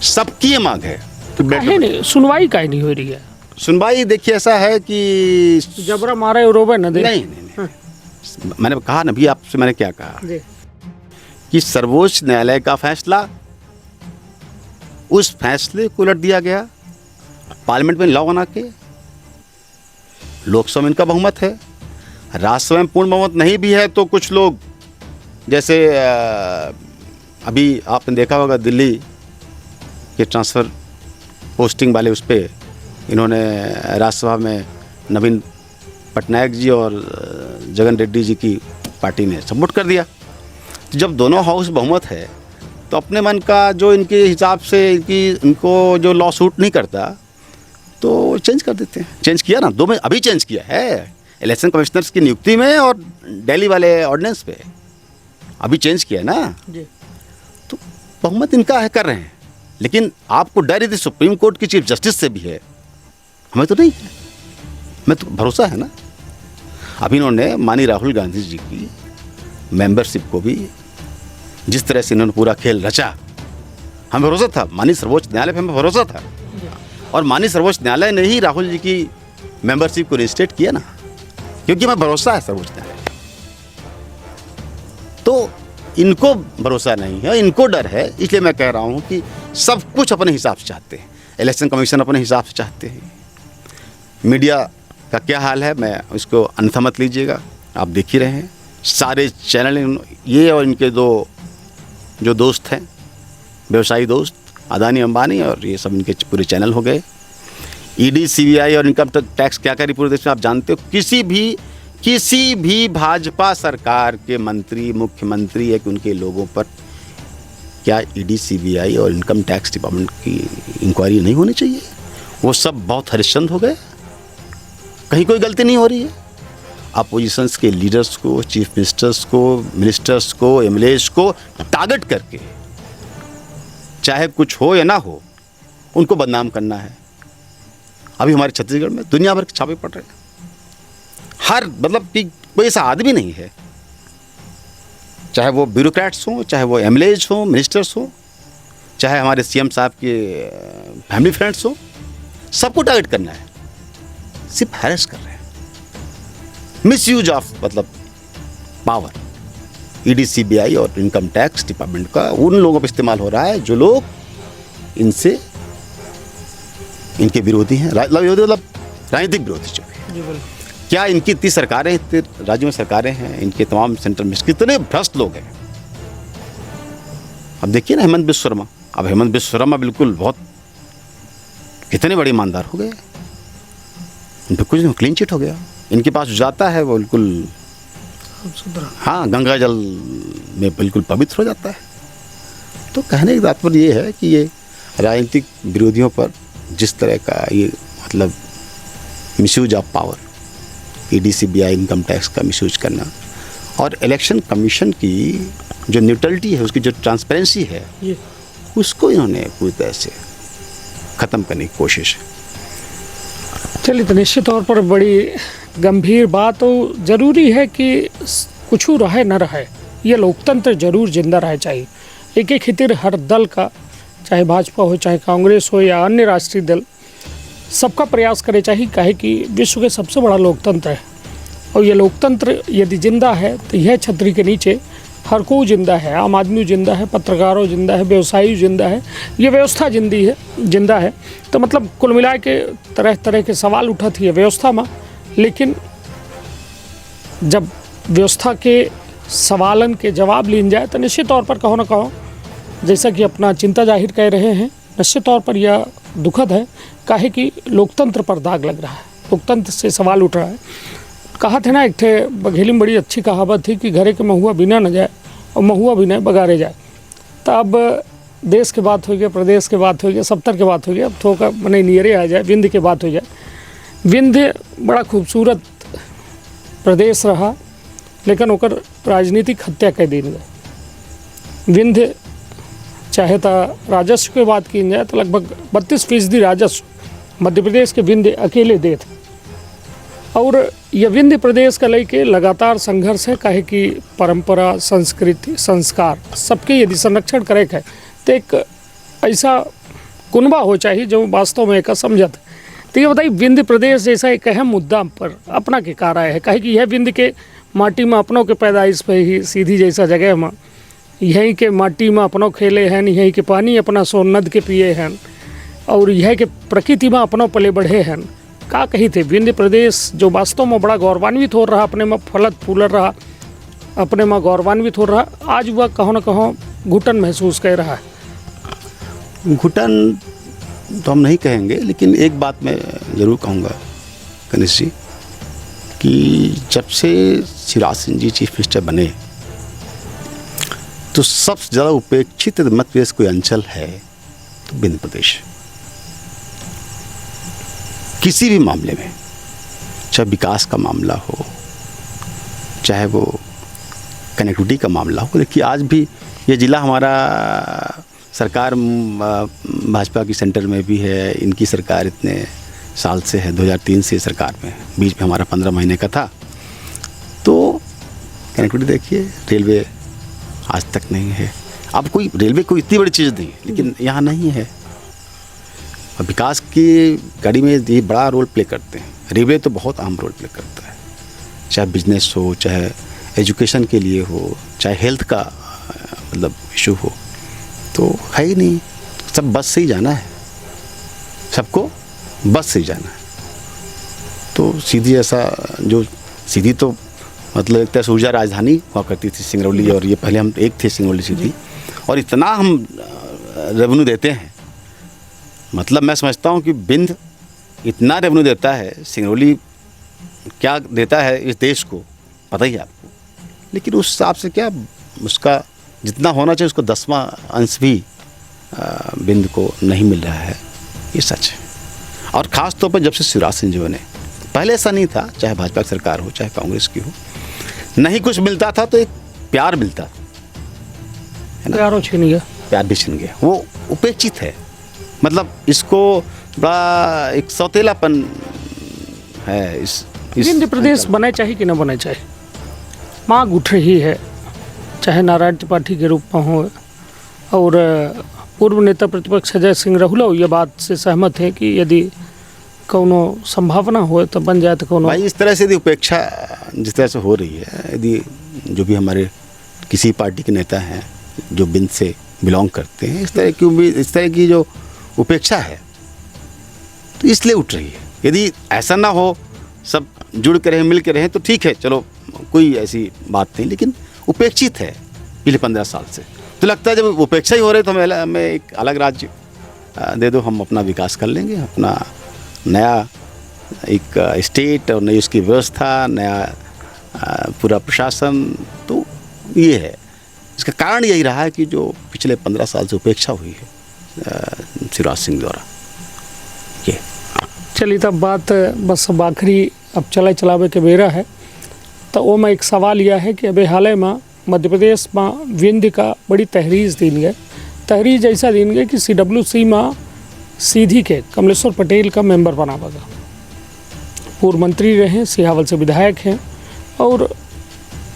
सबकी मांग है। काहे नहीं सुनवाई काहे नहीं हो रही है? सुनवाई देखिए, ऐसा है कि जबरा मारे और रोबे न दे। नहीं, मैंने कहा ना, भी आपसे मैंने क्या कहा कि सर्वोच्च न्यायालय का फैसला, उस फैसले को उलट दिया गया। पार्लियामेंट में लॉ बना के, लोकसभा में इनका बहुमत है, राज्यसभा में पूर्ण बहुमत नहीं भी है, तो कुछ लोग जैसे अभी आपने देखा होगा दिल्ली के ट्रांसफ़र पोस्टिंग वाले, उस पर इन्होंने राज्यसभा में नवीन पटनायक जी और जगन रेड्डी जी की पार्टी ने सपोर्ट कर दिया। तो जब दोनों हाउस बहुमत है तो अपने मन का जो इनके हिसाब से इनको जो लॉ सूट नहीं करता तो चेंज कर देते हैं। चेंज किया ना, 2 में अभी चेंज किया है, इलेक्शन कमिश्नर्स की नियुक्ति में और दिल्ली वाले ऑर्डिनेंस पे अभी चेंज किया है ना। तो बहुमत इनका है, कर रहे हैं। लेकिन आपको डर यदि सुप्रीम कोर्ट की चीफ जस्टिस से भी है, हमें तो नहीं है, मैं तो भरोसा है ना। अभी इन्होंने माननीय राहुल गांधी जी की मेंबरशिप को भी जिस तरह से इन्होंने पूरा खेल रचा, हमें भरोसा था, माननीय सर्वोच्च न्यायालय पे हमें भरोसा था, और माननीय सर्वोच्च न्यायालय ने ही राहुल जी की मेंबरशिप को रिस्टेट किया ना, क्योंकि हमें भरोसा है सर्वोच्च न्यायालय। तो इनको भरोसा नहीं है, इनको डर है, इसलिए मैं कह रहा हूँ कि सब कुछ अपने हिसाब से चाहते हैं, इलेक्शन कमीशन अपने हिसाब से चाहते हैं। मीडिया का क्या हाल है, मैं उसको अन्यथा मत लीजिएगा, आप देख ही रहे हैं, सारे चैनल ये और इनके 2 जो दोस्त हैं, व्यवसायी दोस्त, अदानी अंबानी, और ये सब इनके पूरे चैनल हो गए। ईडी, सीबीआई और इनकम टैक्स क्या करी पूरे देश में, आप जानते हो। किसी भी भाजपा सरकार के मंत्री, मुख्यमंत्री या कि उनके लोगों पर क्या ईडी, सीबीआई और इनकम टैक्स डिपार्टमेंट की इंक्वायरी नहीं होनी चाहिए? वो सब बहुत हरिश्चंद हो गए, कहीं कोई गलती नहीं हो रही है। अपोजिशंस के लीडर्स को, चीफ मिनिस्टर्स को, एमएलएस को टारगेट करके, चाहे कुछ हो या ना हो, उनको बदनाम करना है। अभी हमारे छत्तीसगढ़ में दुनिया भर के छापे पड़ रहे हैं। हर मतलब कि कोई ऐसा आदमी नहीं है, चाहे वो ब्यूरोक्रेट्स हों, चाहे वो एमएलएस हों, मिनिस्टर्स हों, चाहे हमारे सीएम साहब के फैमिली फ्रेंड्स हों, सबको टारगेट करना है, सिर्फ हैरेस कर रहे हैं। मिसयूज ऑफ मतलब पावर, ईडी, सीबीआई और इनकम टैक्स डिपार्टमेंट का उन लोगों पर इस्तेमाल हो रहा है जो लोग इनके विरोधी हैं, मतलब राजनीतिक विरोधी जो है। क्या इनकी इतनी सरकारें, इतने राज्यों में सरकारें हैं, इनके तमाम सेंटर में कितने भ्रष्ट लोग हैं। अब देखिए ना हेमंत बिस्व शर्मा, अब हेमंत बिस्व शर्मा बिल्कुल बहुत कितने बड़े ईमानदार हो गए, उन पर कुछ क्लीन चिट हो गया। इनके पास जाता है वो बिल्कुल, हाँ, गंगा जल में बिल्कुल पवित्र हो जाता है। तो कहने का तात्पर्य ये है कि ये राजनीतिक विरोधियों पर जिस तरह का ये मतलब misuse of power, ED CBI income tax का मिसयूज करना, और इलेक्शन कमीशन की जो न्यूट्रलिटी है, उसकी जो ट्रांसपेरेंसी है, उसको इन्होंने पूरी तरह से ख़त्म करने की कोशिश है। चलिए, तो निश्चित तौर पर बड़ी गंभीर बात, तो ज़रूरी है कि कुछ रहे न रहे, ये लोकतंत्र जरूर जिंदा रहे चाहिए। एक एक हितिर हर दल का, चाहे भाजपा हो, चाहे कांग्रेस हो या अन्य राष्ट्रीय दल, सबका प्रयास करे चाहिए, काहे कि विश्व के सबसे बड़ा लोकतंत्र है। और ये लोकतंत्र यदि जिंदा है तो यह छतरी के नीचे हर कोई जिंदा है, आम आदमी जिंदा है, पत्रकारों जिंदा है, व्यवसायी जिंदा है, ये व्यवस्था जिंदा है। तो मतलब कुल मिला के तरह तरह के सवाल उठत है व्यवस्था में, लेकिन जब व्यवस्था के सवालन के जवाब लीन जाए तो निश्चित तौर पर कहो न कहो, जैसा कि अपना चिंता जाहिर कर रहे हैं, निश्चित तौर पर यह दुखद है, काहे कि लोकतंत्र पर दाग लग रहा है, लोकतंत्र से सवाल उठ रहा है। कहा थे ना, एक थे बघेली में बड़ी अच्छी कहावत थी कि घरे के महुआ बिना न जाए और महुआ बिना बगारे जाए। तो अब देश के बात हो गया, प्रदेश के बात हो गया, सप्तर के बात हो गया, अब थोड़ा मने नियरे आ जाए, विंध्य के बात हो जाए। विंध्य बड़ा खूबसूरत प्रदेश रहा, लेकिन ओकर राजनीतिक हत्या कर दी गई। विंध्य चाहे तो राजस्व की बात की जाए तो लगभग 32% राजस्व मध्य प्रदेश के विंध्य अकेले देत। और यह विंध्य प्रदेश का लेके लगातार संघर्ष है, काहे कि परंपरा, संस्कृति, संस्कार सबके यदि संरक्षण करे है तो एक ऐसा कुनबा हो चाहिए जो वास्तव में एक समझत। तो ये बताइए, विंध्य प्रदेश जैसा एक अहम मुद्दा पर अपना के कार आया है, काहे कि यह विंध्य के माटी में अपनों के पैदाइश पे ही सीधी जैसा जगह में, यहीं के माटी में अपनों खेले हैं, यहीं के पानी अपना सोनद के पिए हैं, और यह के प्रकृति में अपनों पले बढ़े हैं। का कही थे, विंध्य प्रदेश जो वास्तव में बड़ा गौरवान्वित हो रहा, अपने में फलत फूलत रहा, अपने में गौरवान्वित हो रहा, आज वह कहो न कहो घुटन महसूस कर रहा है। घुटन तो हम नहीं कहेंगे, लेकिन एक बात मैं ज़रूर कहूँगा गणेश जी, कि जब से शिवराज सिंह जी चीफ मिनिस्टर बने तो सबसे ज़्यादा उपेक्षित मध्य प्रदेश कोई अंचल है तो विंध्य प्रदेश। किसी भी मामले में, चाहे विकास का मामला हो, चाहे वो कनेक्टिविटी का मामला हो, देखिए आज भी ये ज़िला हमारा सरकार भाजपा की सेंटर में भी है, इनकी सरकार इतने साल से है, 2003 से सरकार में, बीच में हमारा 15 महीने का था। तो कनेक्टिविटी देखिए, रेलवे आज तक नहीं है। अब कोई रेलवे कोई इतनी बड़ी चीज़ नहीं, लेकिन यहाँ नहीं है। और विकास की गाड़ी में ये बड़ा रोल प्ले करते हैं, रेलवे तो बहुत अहम रोल प्ले करता है, चाहे बिजनेस हो, चाहे एजुकेशन के लिए हो, चाहे हेल्थ का मतलब इशू हो, तो है ही नहीं। सब बस से ही जाना है, सबको बस से ही जाना है। तो सीधी ऐसा जो सीधी तो मतलब एक तरह से ऊर्जा राजधानी हुआ करती थी सिंगरौली, और ये पहले हम एक थे सिंगरौली सिटी, और इतना हम रेवेन्यू देते हैं, मतलब मैं समझता हूँ कि विंध्य इतना रेवेन्यू देता है, सिंगरौली क्या देता है इस देश को पता ही है आपको, लेकिन उस हिसाब से क्या उसका जितना होना चाहिए उसको 10वां अंश भी विंध्य को नहीं मिल रहा है, ये सच है। और ख़ास तौर पर जब से शिवराज सिंह जी बने, पहले ऐसा नहीं था, चाहे भाजपा की सरकार हो चाहे कांग्रेस की हो, नहीं कुछ मिलता था तो एक प्यार मिलता है ना, प्यार छिन गया, प्यार भी छिन गया, वो उपेक्षित है। मतलब इसको बड़ा एक सौतेलापन है इस विंध्य प्रदेश बने चाहिए कि न बने चाहिए, मांग उठ रही है, चाहे नारायण त्रिपाठी के रूप में हो, और पूर्व नेता प्रतिपक्ष अजय सिंह राहुल ये बात से सहमत है कि यदि कोनो संभावना हो तो बन जाए। तो कोनो भाई इस तरह से यदि उपेक्षा जिस तरह से हो रही है, यदि जो भी हमारे किसी पार्टी के नेता हैं जो विंध्य से बिलोंग करते हैं, इस तरह की जो उपेक्षा है तो इसलिए उठ रही है। यदि ऐसा ना हो, सब जुड़ के रहें, मिल के रहें, तो ठीक है, चलो कोई ऐसी बात नहीं, लेकिन उपेक्षित है पिछले 15 साल से। तो लगता है जब उपेक्षा ही हो रही तो हमें एक अलग राज्य दे दो, हम अपना विकास कर लेंगे, अपना नया एक स्टेट और नई उसकी व्यवस्था, नया पूरा प्रशासन। तो ये है, इसका कारण यही रहा है कि जो पिछले 15 साल से उपेक्षा हुई है शिवराज सिंह द्वारा। ये चलिए तब बात बस अब आखिरी अब चलावे के बेरा है। तो वो में एक सवाल यह है कि अभी हाल में मध्य प्रदेश में विंध्य का बड़ी तहरीर दिन गए, तहरीर ऐसा दिन गए कि CWC में सीधी के कमलेश्वर पटेल का मेंबर बना बगा। पूर्व मंत्री रहे, सिहावल से विधायक हैं, और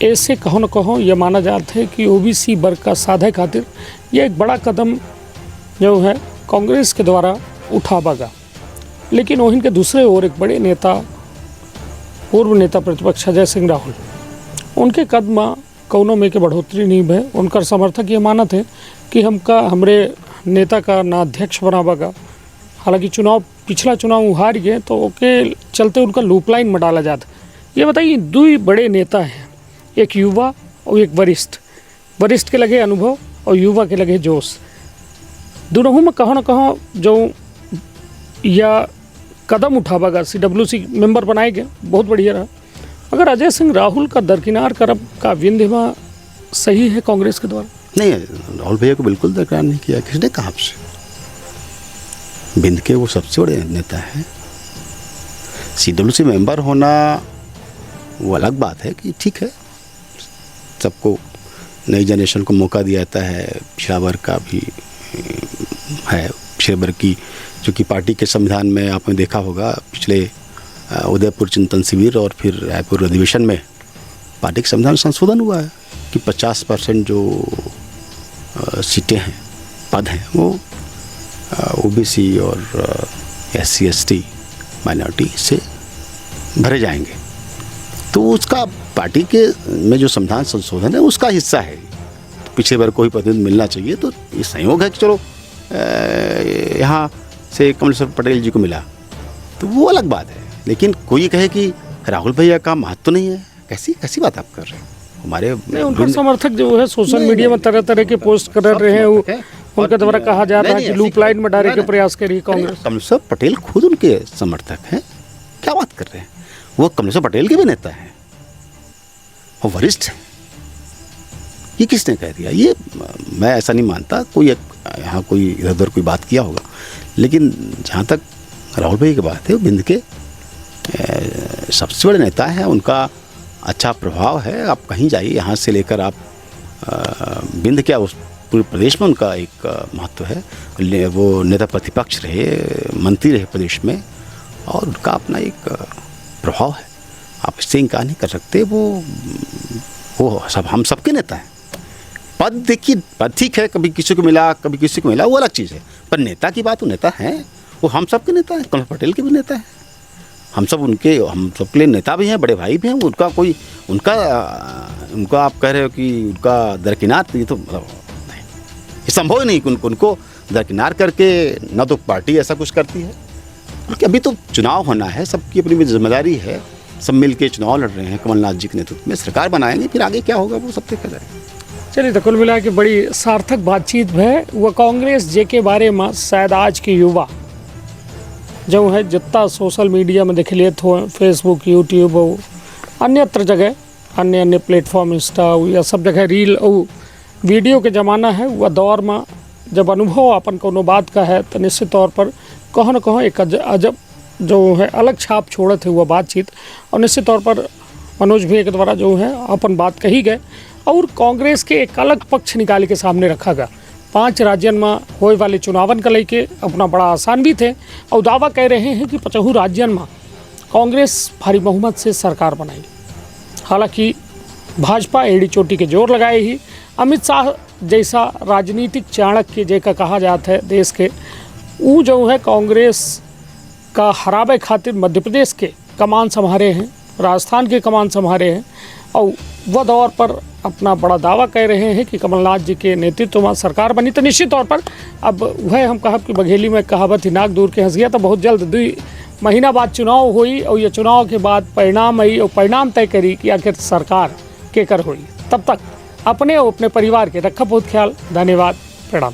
ऐसे कहो न कहो यह माना जाता है कि OBC वर्ग का साधे खातिर यह एक बड़ा कदम जो है कांग्रेस के द्वारा उठा बगा। लेकिन वहीं के दूसरे ओर एक बड़े नेता, पूर्व नेता प्रतिपक्ष अजय सिंह राहुल, उनके कदम कौनों में के बढ़ोतरी नहीं भय। उनका समर्थक ये मानत है कि हमरे नेता का ना अध्यक्ष बना बगा। हालांकि पिछला चुनाव हार गए तो ओके चलते उनका लूप लाइन में डाला जाता। ये बताइए, दो बड़े नेता हैं, एक युवा और एक वरिष्ठ के लगे अनुभव और युवा के लगे जोश। दोनों में कहो न कहो जो या कदम उठावेगा, CWC मेंबर बनाए गए, बहुत बढ़िया रहा। अगर अजय सिंह राहुल का दरकिनार करब का विंध्य में सही है कांग्रेस के द्वारा? नहीं, राहुल भैया को बिल्कुल दरकिनार नहीं किया। किसने कहा आपसे? विंध्य के वो सबसे बड़े नेता हैं। CWC मेंबर होना वो अलग बात है कि ठीक है, सबको नई जनरेशन को मौका दिया जाता है। पिछड़ा वर्ग का भी है, पिछड़े वर्ग की जो कि पार्टी के संविधान में आपने देखा होगा, पिछले उदयपुर चिंतन शिविर और फिर रायपुर अधिवेशन में पार्टी के संविधान संशोधन हुआ है कि 50% जो सीटें हैं, पद हैं, वो OBC और SC ST माइनॉरिटी से भरे जाएंगे। तो उसका पार्टी के में जो संविधान संशोधन है उसका हिस्सा है। तो पिछले वर्ग को ही प्रतिनिधित्व मिलना चाहिए। तो ये संयोग है कि चलो यहाँ से कमलेश्वर पटेल जी को मिला, तो वो अलग बात है। लेकिन कोई कहे कि राहुल भैया का महत्व नहीं है, कैसी बात आप कर रहे हैं? हमारे उनका समर्थक जो है सोशल मीडिया में तरह तरह के पोस्ट कर रहे हैं, उनके द्वारा कहा जा रहा है कि लूप लाइन में डालने के प्रयास कर रही है कांग्रेस। कमलेश्वर पटेल खुद उनके समर्थक हैं, क्या बात कर रहे हैं? वो कमलेश्वर पटेल के भी नेता हैं, वो वरिष्ठ हैं। ये किसने कह दिया? ये मैं ऐसा नहीं मानता। कोई यहाँ कोई इधर उधर कोई बात किया होगा, लेकिन जहाँ तक राहुल भाई की बात है, वो बिंद के सबसे बड़े नेता हैं। उनका अच्छा प्रभाव है। आप कहीं जाइए, यहाँ से लेकर आप बिंद क्या, उस पूरे प्रदेश में उनका एक महत्व है। वो नेता प्रतिपक्ष रहे, मंत्री रहे प्रदेश में, और उनका अपना एक प्रभाव है। आप इससे इनकार नहीं कर सकते। वो सब हम सबके नेता हैं। पद देखिए, पद ठीक है, कभी किसी को मिला कभी किसी को मिला, वो अलग चीज़ है। पर नेता की बात, वो नेता हैं, वो हम सबके नेता हैं। कमलेश्वर पटेल के भी नेता हैं। हम सबके लिए नेता भी हैं, बड़े भाई भी हैं। उनका आप कह रहे हो कि उनका दरकिनार, ये तो नहीं, ये संभव ही नहीं कि उनको दरकिनार करके ना तो पार्टी ऐसा कुछ करती है। क्योंकि अभी तो चुनाव होना है, सबकी अपनी जिम्मेदारी है। सब मिल के चुनाव लड़ रहे हैं, कमलनाथ जी के नेतृत्व में सरकार बनाएंगे, फिर आगे क्या होगा वो सब देखा जाएगा। चलिए, तो कुल मिला के बड़ी सार्थक बातचीत है। वह कांग्रेस जे के बारे में शायद आज के युवा जो है जितना सोशल मीडिया में देख लिए तो फेसबुक, यूट्यूब और अन्यत्र जगह अन्य प्लेटफॉर्म, इंस्टा या सब जगह रील और वीडियो के ज़माना है। वह दौर में जब अनुभव अपन कोनो बात का है तो निश्चित तौर पर कहो न कहो एक अजब जो है अलग छाप छोड़त है वह बातचीत। और निश्चित तौर पर मनोज भैया के द्वारा जो है अपन बात कही गए और कांग्रेस के एक अलग पक्ष निकाल के सामने रखा गया। 5 राज्यों में होए वाले चुनावन का लेके अपना बड़ा आसान भी थे और दावा कह रहे हैं कि 5 राज्यों में कांग्रेस भारी बहुमत से सरकार बनाएगी। हालांकि भाजपा एड़ी चोटी के जोर लगाए ही अमित शाह जैसा राजनीतिक चाणक्य जेका कहा जाता है देश के, वो जो है कांग्रेस का हराबे खातिर मध्य प्रदेश के कमान संभारे हैं, राजस्थान के कमान संभारे हैं और वह दौर पर अपना बड़ा दावा कह रहे हैं कि कमलनाथ जी के नेतृत्व में सरकार बनी। तो निश्चित तौर पर अब वह हम कहब कि बघेली में कहावत ही नाक दूर के हंस गया। तो बहुत जल्द 2 महीना बाद चुनाव हुई और ये चुनाव के बाद परिणाम आई और परिणाम तय करी कि आखिर सरकार केकर हुई। तब तक अपने और अपने परिवार के रखा बहुत ख्याल। धन्यवाद, प्रणाम।